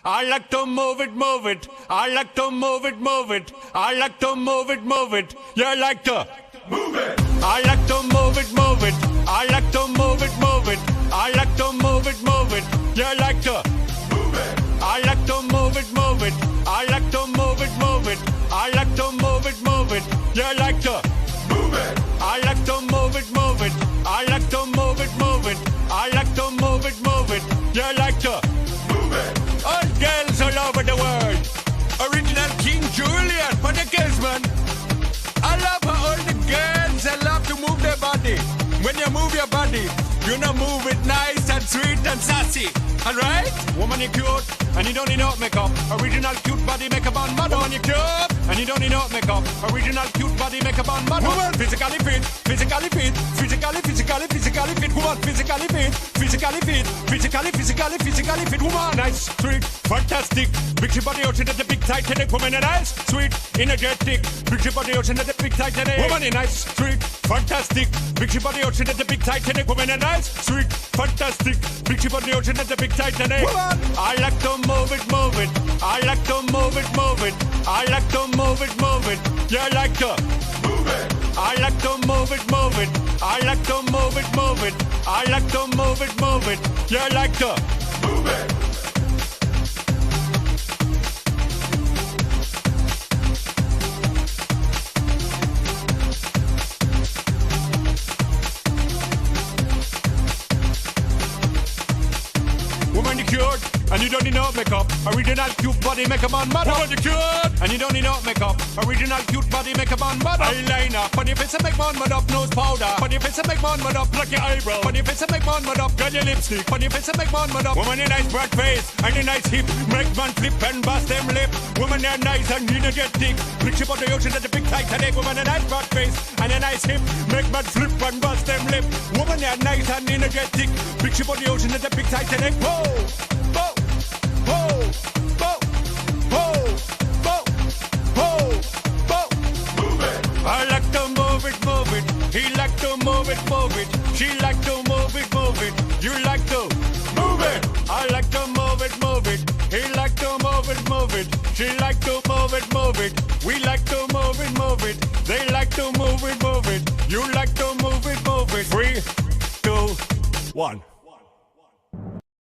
I like to move it, move it. I like to move it, move it. I like to move it, move it. You like to move it. I like to move it, move it. I like to move it, move it. I like to move it, move it. You like to move it. I like to move it, move it. I like to move it, move it. I like to move it, move it. You like to move it. I like to move it, move it. I like to move it, move it. I like to move it, move it. You like to move it. All girls all over the world. Original King Julian for the girls, man. I love how all the girls they love to move their body. When you move your body, you know move it nice and sweet and sassy. Alright? Woman, you cute and you don't need no makeup. Original cute body makeup on model. Woman, you cute and you don't need no makeup. Original cute body makeup on model. Woman, physically fit, physically fit, physically fit. Woman, physically fit, physically fit, physically fit. Woman, nice, sweet, fantastic. Big body ocean at the big Titanic. Woman, nice, sweet, energetic. Big body ocean at the big Titanic. Woman, nice, sweet, fantastic. Big body ocean at the big Titanic. Woman, nice, sweet, fantastic. Big body ocean at the big Titanic. Woman, I like to move it, move it. I like to move it, move it. I like to move it, move it. You like to move it. I like to move it, move it. I like to move it, move it. I like to move it, move it. You like to move it. Woman, you cute, and you don't need no makeup. Original cute body makeup on model. Woman, you cute, and you don't need no makeup. Original cute body makeup on model. Eyeliner, on your face and make man mud up. Nose powder, on your face and make man mud up. Pluck your eyebrow, on your face and make man mud up. Got your lipstick, on your face and make man mud up. Woman, you nice broad face and a nice hip. Make man flip and bust them lip. Woman, you're nice and energetic. Big ship on the ocean at the big Titanic. Woman, a nice broad face and a nice hip. Make man flip and bust them lip. Woman, you're nice and energetic. Big ship on the ocean at the big Titanic. Whoa! I like to move it, move it. He like to move it, move it. She like to move it, move it. You like to move it. I like to move it, move it. He like to move it, move it. She like to move it, move it. We like to move it, move it. They like to move it, move it. You like to move it, move it. 3, 2, 1.